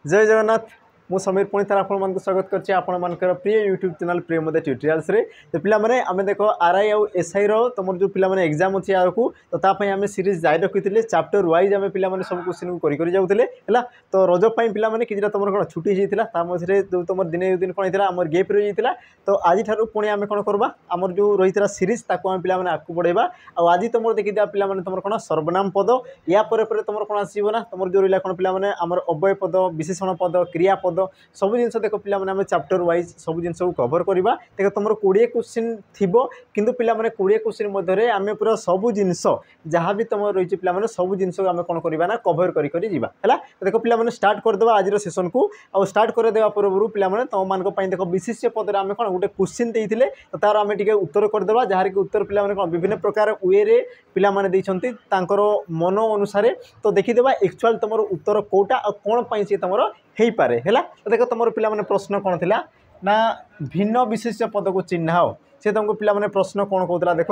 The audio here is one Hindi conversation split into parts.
जय जगन्नाथ मु समीर पुणी थर आपको स्वागत करछि आपण मानकर प्रिय यूट्यूब चैनल प्रिय मदे ट्यूटोरियल्स रे। तो पिला माने आमे देखो आरआई और एसआई रो तुमर जो पिला माने एग्जाम अछि आरकू तो ता पई आमे सीरीज जाय रखिथिले चैप्टर वाइज आमे पिला माने सब क्वेश्चन को करि जाउथिले हला। तो रज पई पिला माने किजिरा तुमर कोन छुट्टी हिथिला ता मझरे जो तुमर दिने दिन कोन हिथिला हमर गैप रहि हिथिला। तो आज थारु पुणी आमे कोन करबा हमर जो रहितरा सीरीज ताको आमे पिला माने आकु बढ़ेबा। आ आज तुमर देखि दिया पिला माने तुमर कोन सर्वनाम पद या परे तुमर कोन आसीबो ना तुमर जो रिला कोन पिला माने हमर अव्यय पद विशेषण पद क्रिया पद सब जिन देख पिला माने चैप्टर वाइज सब जिन कवर करवा। देख तुम 20 क्वेश्चन थी किंतु पिला माने 20 क्वेश्चन मध्य आम पूरा सब जिनस जहाँ भी तुम रही पिला माने सब जिन आम कौन करवा ना कवर करी है। देख पिला माने स्टार्ट करदे आज सेसन को आ स्टार्ट करदे पूर्व पिला माने तुम मान देख विशिष्य पदर आम कौन गोटे क्वेश्चन देते तो तार आम टे उत्तर करदे जहाँ कि उत्तर पिला माने कौन विभिन्न प्रकार वे पिला माने देइछंती तांकर मन अनुसार। तो देखीदेवा एक्चुअल तुम उत्तर कोटा और कौन पाई सी तुम हो पारे है। तो देख तुम पिला माने प्रश्न कौन थिला ना भिन्न विशेष्य पद को चिन्हाओ से तुमको पिला माने प्रश्न कौन कहूला देख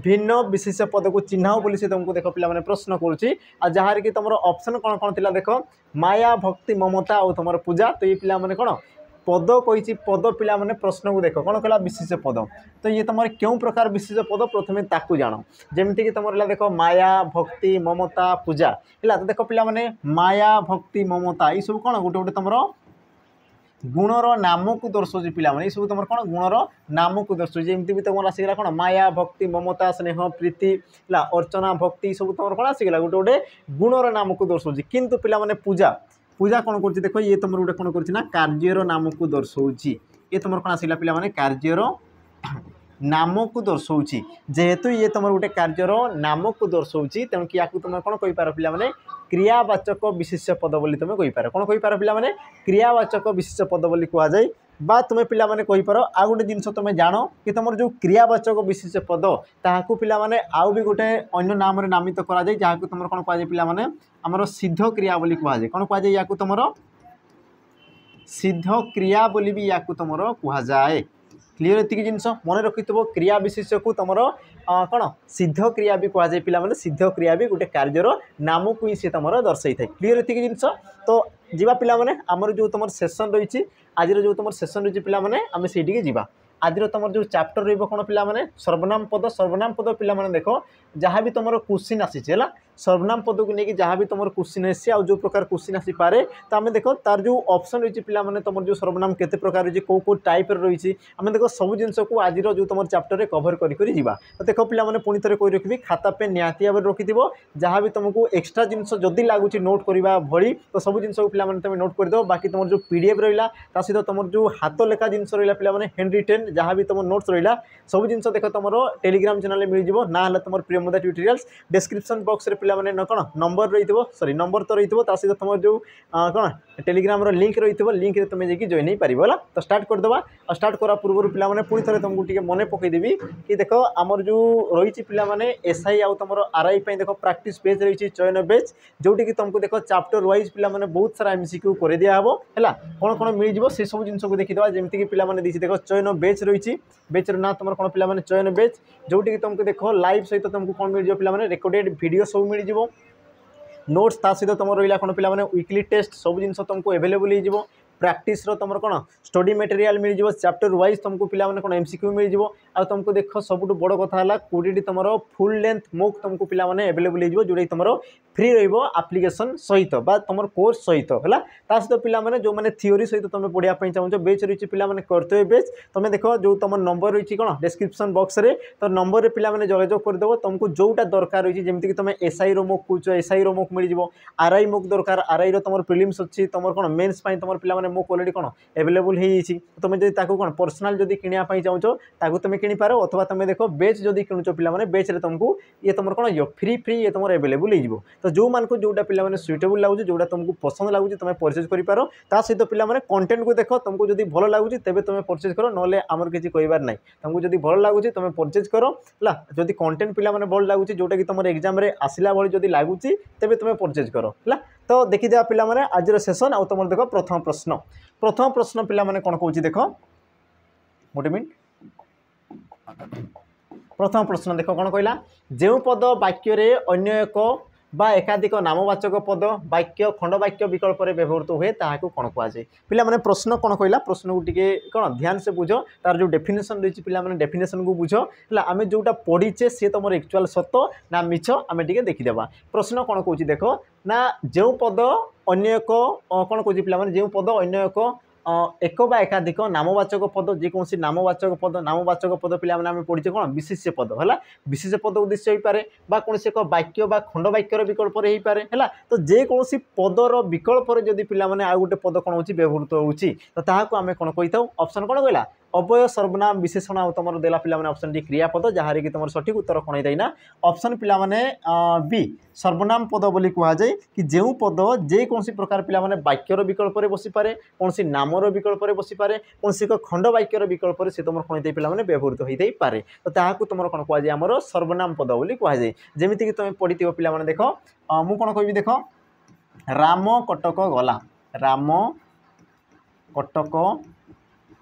भिन्न विशेष्य पद को चिन्हाओ बोली से तुमको देख पिला माने प्रश्न करुच्ची आ जहाँ कि तुम ऑप्शन कौन कौन थिला देख माया भक्ति ममता और तुम पूजा। तो ये पिला माने कौन पद कही पद पिला माने प्रश्न को देख कौन कहला विशेष पद। तो ये तुम क्यों प्रकार विशेष पद प्रथम ताकू जान जमीक कि तुम देख माया भक्ति ममता पूजा है। तो देख पिला माने माया भक्ति ममता ये सब कौन गोटे गोटे तुम गुणर नाम को दर्शाऊँ पिला माने सब तुम कौन गुणर नाम को दर्शाऊँ जमी भी तुम आसगला कौन माया भक्ति ममता स्नेह प्रीति है अर्चना भक्ति सब तुम कौन आसगला गोटे गोटे गुणर नाम को दर्शाऊँ। किंतु पिला माने पूजा पूजा कौन कर देख ये तुम गोटे कौन करना कार्यर नाम को दर्शाऊँ ये तुम कौन आसगला पिला माने कार्यर नाम को दर्शाऊँ जेहेतु ये तुम गोटे कार्यर नाम को दर्शाऊँ तेणु कि तुम कौन कहींपार पिला माने क्रियावाचक विशेष्य पद बोली तुम कहींपार कौन कहींपार पिला माने क्रियावाचक विशेष्य पद बोली कहुए बा तुम पिला माने कहींपार आ गोटे जिनस तुम जान कि तुम जो क्रियावाचक विशेष्य पद ताकू पिला माने आउ भी गोटे अन्य नाम नामित करा जाय जहाँ तुम कौन कहुए पिला माने आमर सिद्ध क्रिया बोली कहुए कौन कहुए या तुम सिद्ध क्रिया बोली भी या तुम कहुए। क्लीयर एति जिनस मन रखि क्रिया विशेष्य को तुम कौन सिद्ध क्रिया भी कहुए पिला माने सिद्ध क्रिया भी गोटे कार्यर नाम को ही सी तुम दर्शाई थाए। क्लीयर एति जिनस तो जीवा पिला माने आमर जो तुम सेसन रही आज जो तुम सेसन रही पिला माने आम से जीवा आज तुम जो चैप्टर रही कौन पिला माने सर्वनाम पद पिला माने देख जहाँ भी तुम क्वेश्चन आसी सर्वनाम पद को लेकिन जहाँ भी तुम क्वेश्चन आसी जो प्रकार क्वेश्चन आसी पारे तो आम देख तार जो ऑप्शन रही पिला माने तुम जो सर्वनाम केते प्रकार रही कौ टाइप रही आम देख सब जिनस को आज जो तुम चैप्टर कवर करी तो देख पिला माने पुणी थे कही रखी खाता पे निहाती भाव रखि जहाँ भी तुमको एक्सट्रा जिनस जदि लगुच नोट करवा भली तो सब जिनस को पिला माने तुम नोट करदेव। बाकी तुम जो पीडीएफ रहा सहित तुम जो हाथ लेखा जिनस रहा पिला माने हैंड रिटेन जहाँ भी तुम नोट्स रहा सब जिनस देख तुम टेलीग्राम चैनल में मिल ना तुम प्रियमदा ट्यूटोरियल्स डिस्क्रिप्शन बॉक्स रे पिला माने कौन नंबर रही सॉरी नंबर तो रही सहित तुम जो कौन टेलीग्राम लिंक रही लिंक तुम जाकि जॉइन हो पार है। तो स्टार्ट करदे स्टार्ट करा पूर्व पिला माने पुणी थे तुमको टे मन पकईदेवी कि देख आमर जो रही पिला माने एसआई आउ तुम आरआई देख प्रैक्टिस पेज रही चयन पेज जोटी कि तुमको देख चैप्टर वाइज पिला माने बहुत सारा एमसीक्यू कर दिया हे है कौन कौन मिल से सब जिन को देखीदे जमीक पिला माने देख चयन बेच रही बेच ना तुम कौन पिला माने चयन बेच जोटी कि तुमको देख लाइव सहित तुमको कौन मिल पिला माने रेकर्डेड वीडियो सब मिल नोट्स ता सहित तुम रहा कौन पिला माने वीकली टेस्ट सब जिन तुमको एवेलेबल हो प्रैक्टिस तुम कौन स्टडी मटेरियल मिल जाव चैप्टर वाइज तुमको पिला माने कौन एमसीक्यू मिल जाव आ तुमको देख सबुठ बड़ कथा है 20 तुम फुल लेंथ मोक तुमको पिला माने एवेलेबल हो जोटा तुम फ्री रहिबो एप्लिकेशन सहित बा तुम कोर्स सहित है सहित पिला माने जो माने थ्योरी सहित तुम पढ़ाई चाहो बेच रही पिला माने कर्तव्य बेच तुम देख जो तुम नंबर रही कौन डिस्क्रिप्शन बॉक्स रे तो नंबर रे पिला माने जोगाजोग करदेव तुमको जोटा दरकार रही जमीक तुम एसआई रो मोक कौच एसआई रो मोक मिल जाव आरआई मोक दरकार आरआई रो तुम प्रिलिम्स अच्छी तुम कौन मेन्स तुम पिला माने मोक ऑलरेडी कौन एवेलेबल हो तुम जब कौन पर्सनाल जब किणापी चाहो तुम किपार अथवा तुम देख बेच जब किणुच पिला माने बेच रे तुमको ये तुम कौन हो फ्री फ्री ये तुम एवेलेबल हो। तो जो मान को जोटा पिला माने सुइटेबल लगुच जोटा तुमको पसंद लगुच तुम परचेज करिपारो ता सहित पिला माने कंटेंट को देख तुमको जब भल लगुच तेबे तुम परचेज करो नले आमर किसी कहबार नहीं तुमको जब भल लगुच तुम परचेज करो है जब कंटेंट पिला माने भल लगुच जोटा कि तुम एग्जाम रे आसिला भली जब लगुच तेबे तुम परचेज करो है। तो देखीदे पिला माने आज सेसन आ तुम देख प्रथम प्रश्न पिला माने कौन कहूँ देख गोटे मिनट प्रथम प्रश्न देख कौन कहला जो पद वाक्य रे अन्य एक बा एकाधिक नामवाचक पद वाक्य खंडवाक्य विकल्प में व्यवहृत हुए ताकू कौन कहुए पिला माने प्रश्न कौन कहला प्रश्न को टिके कौन ध्यान से बुझ तार जो डेफिनेशन रही पिला माने डेफिनेशन को बुझ है आम जोटा पढ़ीचे सी तुम एक्चुअल सत ना मिछ आम टे देखीदेवा प्रश्न कौन कौन देख ना जो पद अन्य एक कौन कौन पिला माने जो पद अन्य एक बा एकाधिक नामवाचक पद जेकोसी नामवाचक पद पे पढ़ीचे कौन विशेष्य पद है विशेष्य पद उद्देश्य हो पारे बा कौन एक वाक्य बा खंड वाक्यर विकल्प हो पारे है तो जेकोसी पदर विकल्प जदि पे आउ गोटे पद कौन हो व्यवहृत होती तो ताकू आम कौन कही ऑप्शन कौन कहला अव्यय सर्वनाम विशेषण आ तुम देला पिला ऑप्शन डी क्रियापद जहाँ कि तुम सठिक उत्तर कौन होता ना ऑप्शन पिला बी सर्वनाम पद बोली कहुए कि जो पद जेकोसी प्रकार पिला वाक्यर विकल्प में बसीपे कौन सी नामर विकल्प में बसीपे कौन एक खंड वाक्यर विकल्प से तुम कौन होता पिला व्यवहृत होते पारे तो ताकू तुम कौन कहुए आमर सर्वनाम पद बोली कहुए जमीक तुम पढ़ी पिला देख मु कौन कहि देख राम कटक गला राम कटक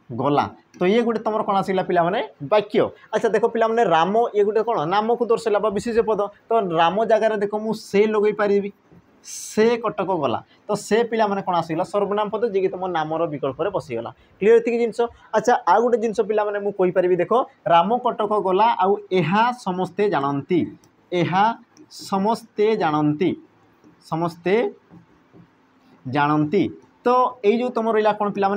गला तो ये गोटे तुम कौन आसला पिला वाक्य अच्छा देख पिला राम ये गोटे कौन नाम को दर्शाला विशेष पद तो राम जगार देख मुझे लगे पारि से कटक गला तो से पिला कौन आसला सर्वनाम पद जी तुम नामर विकल्प में बसीगला क्लीयर ये जिनस अच्छा आउ गोटे जिनस पिला मुझे देख राम कटक गला आउ एहा समस्ते जानती समस्ते जानती तो ये जो तुम रहा कौन पिला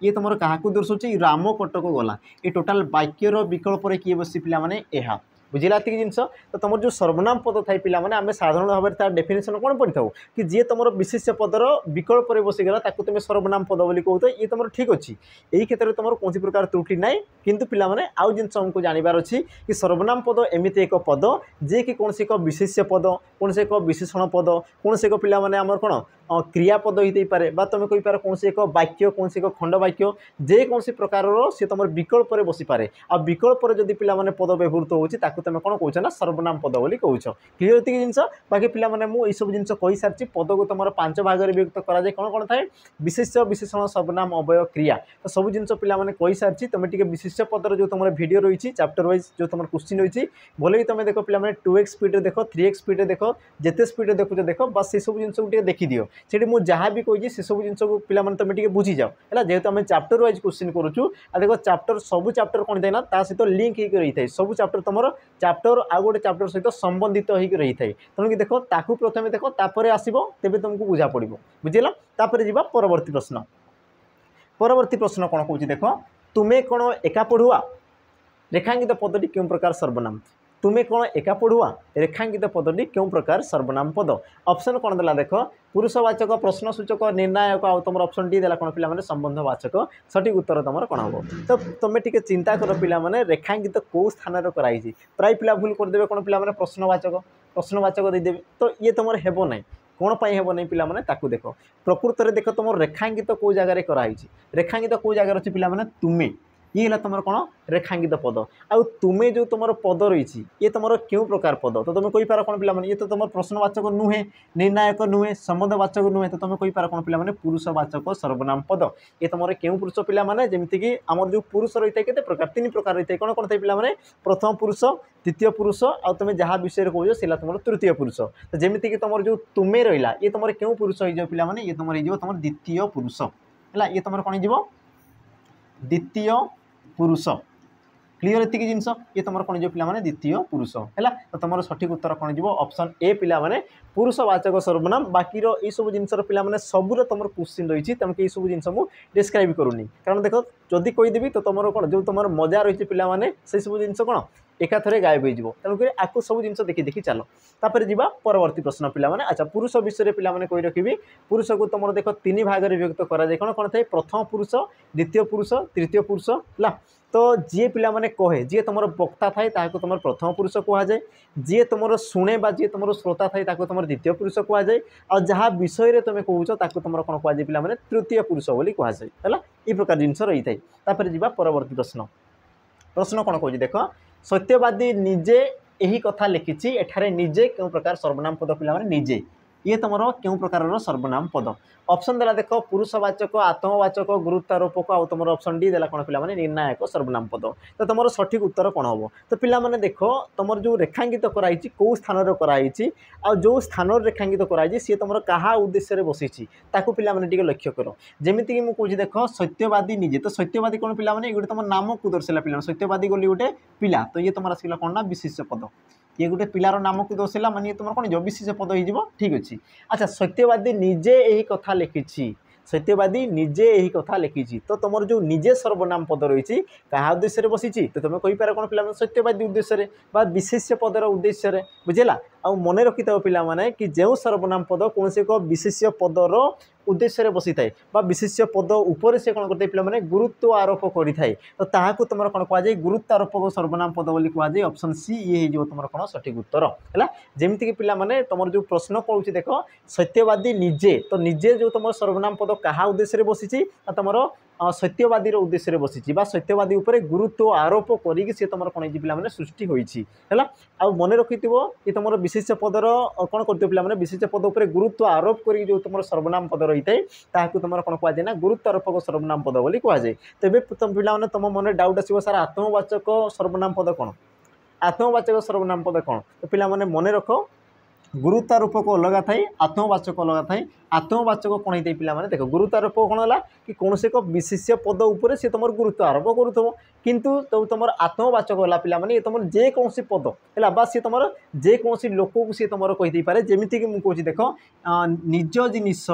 ये तुम क्या दर्शाऊँ राम कटक गला ये टोटाल वाक्यर विकल्प में किए बसी पिला एहा बुझेगा ये जिनस तो तुम जो सर्वनाम पद थाई पिला आम साधारण भाव में तार डेफिनेशन कौन पढ़ी था कि जी तुम विशेष पदर विकल्प में बसीगला तुम सर्वनाम पद बोली कहते ये तुम ठीक अच्छी यही क्षेत्र में तुम कौन प्रकार त्रुटि ना किंतु पिला आउ जिनस हमको जानवर अच्छी कि सर्वनाम पद एमती एक पद जे कि कौन एक विशेष पद कौन एक विशेषण पद कौन एक पिला आमर कौन क्रियापद होते पारे तुम कहींपार कौन एक वाक्य कौन एक खंड वाक्य जेकोसी प्रकार सी तुम विकल्प में बसीपे आ विकल्प जदि पिला पद व्यवहृत होती तुम कौन कौच ना सर्वनाम पद बोली कौच क्लीयर ये जिनस बाकी पिला मुझे जिन कही सारी पद को तुम 5 भाग में विभक्त कराए कौन कौन थाए विशेष विशेषण सर्वनाम अव्यय क्रिया तो सब जिन पिला कही सारी तुम टे विशेष पदर जो तुम वीडियो रही चैप्टर वाइज जो तुम क्वेश्चन रही बोले तुम देख पिला 2x स्पीड देख 3x स्पीड देख जिते स्पीड देखो देख बस से सब जिन को देखी दियो से मुझे जहाँ भी कही से सब जिन को पिला तुम टे बुझी जाओ है जेहतु आम चैप्टर वाइज क्वेश्चन करूँ देख चैप्टर सब चैप्टर कौन थाए ना सहित लिंक होकर रही है सब चैप्टर तुम चैप्टर आउ गोटे चैप्टर सहित संबंधित होकर रही है तेणुक देख ताकू प्रथम देख तापर आसो तेज तुमको बुझा पड़ बुझेगा तापर जा परवर्ती प्रश्न कौन कौन देख तुम्हें कौन एका पढ़ुआ रेखांकित पदटी क्यों प्रकार सर्वनाम तुम्हें कौन एका पढ़ुआ रेखांकित पदटी क्यों प्रकार सर्वनाम पद ऑप्शन कौन देला देख पुरुषवाचक प्रश्नसूचक निर्णायक आउ तुम ऑप्शन डी देला कौन पिला संबंधवाचक सठिक उत्तर तुम कौन हम तो तुम टे चिंता कर पिला रेखांकित कौ स्थान कराई प्राय पिला भूल करदे कौन पिला प्रश्नवाचक देदेवे तो ये तुम हेब ना कौन पाई हेब नहीं पिला ताकू देख प्रकृत में देख तुम रेखांकित कौ जगार कराई रेखांकित कौ जगार अच्छी पिला तुम्हें ये है तुम कौन रेखांकित पद आउ तुम्हें जो तुम पद रही ये तुम क्यों प्रकार पद तो तुम कहींपार कौन पिला ये तो तुम प्रश्नवाचक नुहे निर्णायक नुहे संबंधवाचक नुहे तो तुम कहींपार कौन पिला पुरुषवाचक सर्वनाम पद ये तुम क्यों पुरुष पिला जमीक आमर जो पुरुष रही है केते प्रकार 3 प्रकार रही है कौन कौन थे पिला प्रथम पुरुष द्वितीय पुरुष आ तुम जहाँ विषय कहो से तुम तृतीय पुरुष तो जमीक तुम जो तुम्हें रहा ये तुम क्यों पुरुष हो पिला ये तुम तुम द्वितीय पुरुष है ये तुम कौन हो द्वितीय पुरुष क्लीयर ये जिनस ये तुम कौन जो पिला द्वितीय पुरुष है तो तुम सठिक उत्तर कौन हो ऑप्शन ए पिला पुरुषवाचक सर्वनाम बाकी ये सब जिन पिला सबूर तुम क्वेश्चन रही तेणु ये सब जिन डिस्क्राइब करूनी कारण देख जदि कहीदेवी तो तुम कौन जो तुम मजा रही पिला से सब जिन कौन एका थरे गायब हो तेणुक आपको सब जिन देखी देखी चल तापर जा परवर्ती प्रश्न पिला अच्छा पुरुष विषय पिला कही रखी पुरुष को तुम देख 3 भाग में विभक्त कराए कौन कौन थे प्रथम पुरुष द्वितीय पुरुष तृतीय पुरुष है तो जी पिला कहे जी तुम वक्ता थाए तुम प्रथम पुरुष कहुए जी तुम शुणे जी तुम श्रोता थाए तुम द्वितीय पुरुष कहुए आ जहाँ विषय तुम कौच तुम कौन कहुए पिला तृतीय पुरुष बोली कहुए है ये प्रकार जिन रही है तापर जा परवर्ती प्रश्न कौन कह देख सत्यवादी निजे यही कथा लिखी एठारे निजे क्यों प्रकार सर्वनाम पद पिला निजे ये तुम क्यों प्रकार सर्वनाम पद ऑप्शन देला देख पुरुषवाचक आत्मवाचक गुरुत्वारोपक आउ तुम ऑप्शन डी देला कौन पे निर्णायक सर्वनाम पद तो तुम सठिक उत्तर कौन हम तो पिलाने देख तुम जो रेखांकित कराई कौ स्थान कराई जो स्थान रेखांकित कराई सी तुम क्या उद्देश्य बसी पे लक्ष्य कर जमीक मुझे देख सत्यवादी निजे तो सत्यवादी कौन पे गोटे तुम नाम को दर्शाला पिला सत्यवादी गली गोटे पिला तो ये तुम आसला कौन ना विशेष पद ये गोटे पिलार नाम को दर्शाला माने तुम कौन जो विशेष पद हो ठीक अच्छे अच्छा सत्यवादी निजे यही कथा लिखी सत्यवादी निजे यही कथा लिखी तो तुम जो निजे सर्वनाम पद रही क्या उद्देश्य बसी तो तुम कहीपर कौन पे सत्यवादी उद्देश्य विशेष पदर उद्देश्य बुझेगा आउ मन रखि पे कि जो सर्वनाम पद कौन से एक विशेष पदर उद्देश्य बसी थाए विशेष पद उपर से कौन करते पे गुरुत्व आरोप करें तो ताकू तुम कौन कहुए गुरुत्व आरोपक सर्वनाम पद बोली कहुए ऑप्शन सी ये हो तुम कौन सठिक उत्तर है जमीक पे तुम जो प्रश्न कहूँ देख सत्यवादी निजे तो निजे जो तुम सर्वनाम पद क्या उद्देश्य बसी तुम सत्यवादी उद्देश्य बसी सत्यवादी उपर गुरुत्व आरोप करी तुम कौन पे सृष्टि होती है आ मन रखि कि तुम विशेष पदर कौन करते पे विशेष पद उपर गुरुत्व आरोप कर जो तुम सर्वनाम पद रही है तुम कौन कहुए ना गुरुत्व आरोपक सर्वनाम पद बोली कहुए तेज पे तुम मन डाउट आसो सर आत्मवाचक सर्वनाम पद कौन आत्मवाचक सर्वनाम पद कौन तो पिला मन रख गुरुत्वारोपक अलग थाए आत्मवाचक अलग थाए आत्मवाचक कौन होता है पे देख गुरुत्वारोपक कौन है कि कौन से एक विशेष पद उपर से तुम गुरुत्व आरोप करूथो किंतु तो तुम आत्मवाचक है पे ये तुम जेकोसी पद है बा सी तुम जेकोसी लोक को सी तुम कही पारे जमीक मुझे देख निज जिनिस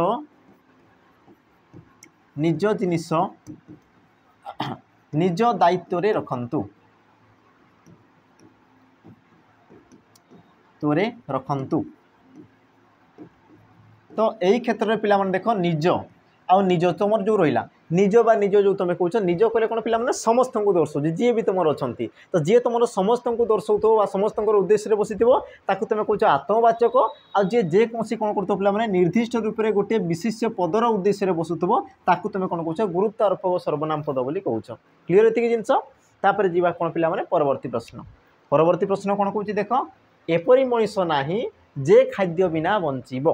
निज दायित्व रे रखंतु तोरे रखंतु तो यही क्षेत्र में पिला देख निज आउ निज तुम जो रहा निज बा निज जो तुम कौच निज कले कौन पे समस्त को दर्शाऊ जी भी तुम अच्छा तो जी तुम समस्त को दर्शाऊ समस्त उद्देश्य बसी तुम कौच आत्मवाचक आए जेकोसी कौन कर पे निर्दिष्ट रूप से गोटे विशेष पदर उद्देश्य बसुव ताकू तुम कौन कौच गुरुत्व आरोपक सर्वनाम पद बोली कौच क्लीयर ये जिनपर जीवा कौन पे परवर्ती प्रश्न कौन कौच देख एपरी मनीष नाही जे खाद्य बिना बंचीब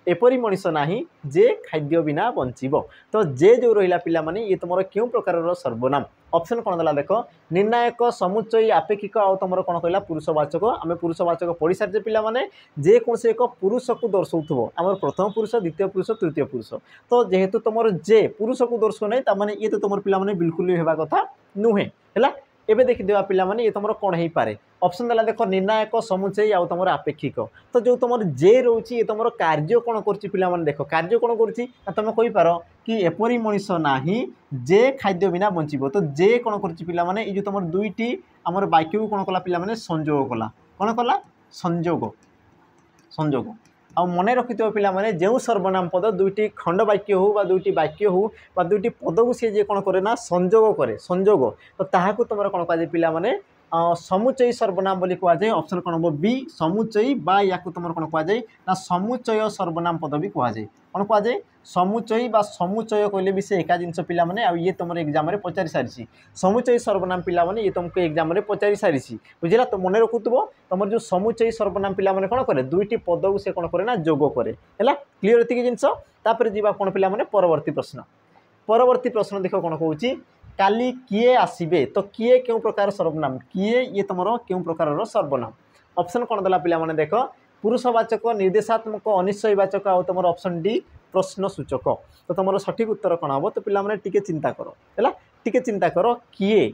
एपरी मनीष नाही जे खाद्य बिना बंचीब तो जे जो रहा पिलामाने ये तुम क्यों प्रकार सर्वनाम ऑप्शन कौन देला देख निर्णायक समुच्चयी आपेक्षिक आउ तुम कौन कहला पुरुषवाचक आम पुरुषवाचक पढ़ी सारी पिलामाने जे कौन से एक पुरुष को दर्शाऊ आम प्रथम पुरुष द्वितीय पुरुष तृतीय पुरुष तो जेहेतु तुम जे पुरुष को दर्शाऊ ना ताने ये तो तुम पिलामाने बिल्कुल भी होगा कथा नुहे है एबे देखिदेवा पिलामाने ये तुम कौन हो पारे ऑप्शन देला देख निर्णायक समुच्चयी आउ तुम आपेक्षिक तो जो तुम जे रोचे ये तुम कार्य कौन कर देख कार्य कौन कर तुम कहीपर कि एपरी मनीष नाही जे खाद्य बिना बंचीब तो जे कौन कर ये तुम दुईटी आमर वाक्य को कौन कला पिलामाने संयोग कला कौन कला संयोग संयोग आ मन रखि पे जो सर्वनाम पद दुईटी खंड वाक्य हो दुईटी वाक्य हो दुईटी पद को सी जे कौन करे ना संयोग करे संयोग तो ताकू तुम कौन कह पिलामाने समुच्चयी सर्वनाम बोली कहुए ऑप्शन कौन हम बी समुच्चयी या तुम कौन कहुए ना समुच्चय सर्वनाम पद भी कहुए कौन कहुए समुच्चयी बा समुच्चय कहले भी से एका जिनस पिलामाने आ ये तुम एग्जाम रे पचारि सारी समुच्चयी सर्वनाम पिलामाने ये तुमको एग्जाम रे पचारि सारी बुझेगा तो मन रखुव तुम जो समुच्चयी सर्वनाम पिलामाने कौन करे दुईटी पद को से कौन करे ना जोग करे है क्लीयर ये जिनस जीवा कौन पिलामाने परवर्ती प्रश्न देख कौन कहूँ काली किए आसबे तो किए क्यों प्रकार सर्वनाम किए ये तुम क्यों प्रकार सर्वनाम ऑप्शन कौन देला पिलामाने देख पुरुषवाचक निर्देशात्मक अनिश्चयवाचक आउ तुम ऑप्शन डी प्रश्न सूचक तो तुम सठिक उत्तर कौन हम तो पिलामाने टिके चिंता कर है टिके चिंता कर किए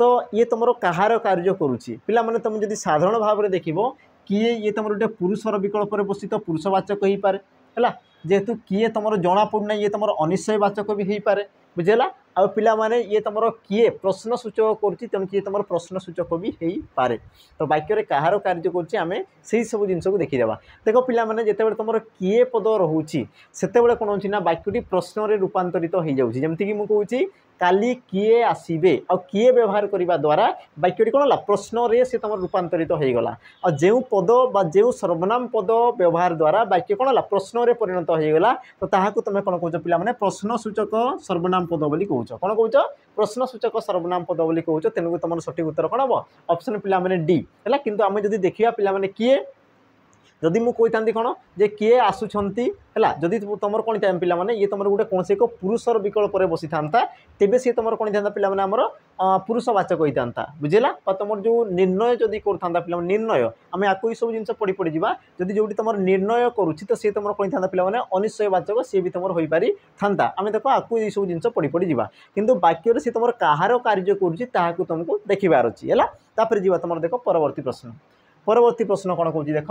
तो ये तुम कहार कार्य करुच्ची पिलामाने तुम जब साधारण भाव में देख किए ये तुम गोटे पुरुषर विकल्प बसी तो पुरुषवाचक हो पारे है जेहेतु किए तुम जना पड़ना ये तुम अनिश्चयवाचक भी हो पारे बुझेगा आ पिला माने ये तुम किए प्रश्न सूचक कर तुम प्रश्न सूचक भी हो पारे तो वाक्य कहार कार्य करें से सब जिन को देखीदेवा देख पिला माने जिते तुम किए पद रोचे से कौन हो वाक्यटी प्रश्न रूपांतरित हो जाऊँगी जमीक मुझे काली किए आसबे आ किए व्यवहार करने द्वारा वाक्यटी कौन है प्रश्न रे से तुम रूपांतरित हो गला और जो पद बा जो सर्वनाम पद व्यवहार द्वारा वाक्य कौन है प्रश्न रे परिणत हो गला तो ताकू तुम कौन कौच पे प्रश्न सूचक सर्वनाम पद बोली कौच कौन कौच प्रश्न सूचक सर्वनाम पद बोली कौच तेणुक तुम सठिक उत्तर कौन हम ऑप्शन पे डी है किंतु आम जब देखा पे किए जदि मुझे कही कौन जे किए आसुंट है जदि तुम कौन था पिला ये तुम गोटे कौन से एक पुरुषर विकल्प बसी था तेज सी तुम कौन था पिला आमर पुरुषवाचक होता था बुझेगा तुम जो निर्णय जदि करता पिला निर्णय आम आपको सब जिन पढ़ी पढ़ी जा जदि जो तुम निर्णय करुच्ची तो सी तुम कौन था पिला अनिश्चयवाचक सी भी तुम हो पारि था आम देख आपको ये सब जिन पढ़ी पढ़ी जा कि वाक्य सी तुम कहार कार्य करुच्ची तुमको देखबार अच्छी है तापर जी तुम देख परवर्ती प्रश्न कौन कौन देख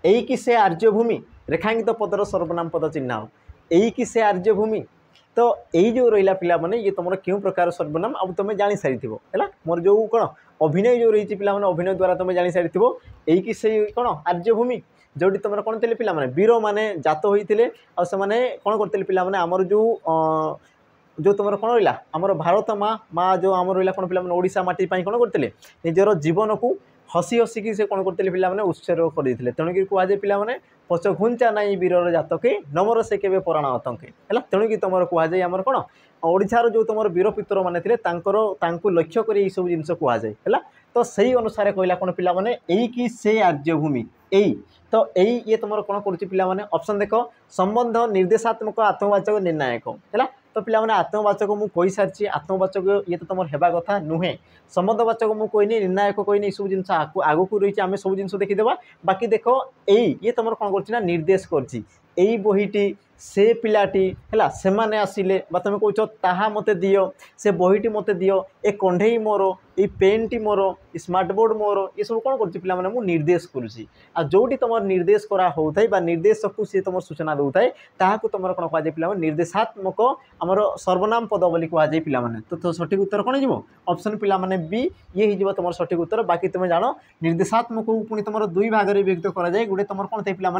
यही कि से आर्यभूमि रेखांकित पदर सर्वनाम पद चिन्ह यही कि से आर्यभूमि तो यही जो रहा पिला माने ये तुम क्यों प्रकार सर्वनाम अब तुम जानी सारी है मोर जो कौन अभिनय जो रही पिला अभिनय द्वारा तुम जानी सारी यही कि से कौन आर्यभूमि जोटी तुम कौन थे पिला वीर मैंने जात होते कौन करते पिला आमर जो तुम कौन रहा आमर भारत माँ जो आम रहा कौन पिला ओडिशा माटी कौन करते निजर जीवन को हसी हसिकी से कौन करते पिला उत्सर्ग करते तेणुक कहुए पिला पच घुंचा नाई वीरर जातके नमर से केवे पराण आतंके है तेणुक तुम कहुए आमर कौन ओडिशार जो तुम वीर पितर मैंने लक्ष्य कर सब जिन कहुए है तो सही अनुसार कहला कौन पिला यही कि से आर्यभूमि यही तो यही ये तुम कौन कर पिला ऑप्शन देख संबंध निर्देशात्मक आत्मवाचक निर्णायक है तो पिला आत्मवाचक मुझे कही सारी आत्मवाचक ये तो तुम हेबा कथा नुहे संबंधवाचक मुझे कहनी निर्णायक कहनी सब जिन आग को रही आम सब जिन देखीदेवा बाकी देख यही ये तुम कौन कर निर्देश कर बहीटी से पिलाटी है से माने आसिले तुम कौच ताहा मते दियो से बहीटी मते दियो ए कंढे मोर ये पेनटी मोर स्मार्ट बोर्ड मोर ये सब कौन कर पिला निर्देश करुँची आ जोटी तुम निर्देश करा होता निर्देशक को सी तुम सूचना दौता ताकू तुम कौन कहुए पिला निर्देशात्मक आमर सर्वनाम पद बोली कहुए पिला तो सठिक उत्तर कौन हो ऑप्शन पिला बी ये हो तुम सठिक उत्तर बाकी तुम जान निर्देशात्मक को पुणी तुम दुई भाग में विभक्त कराए गोटे तुम कौन थे पिला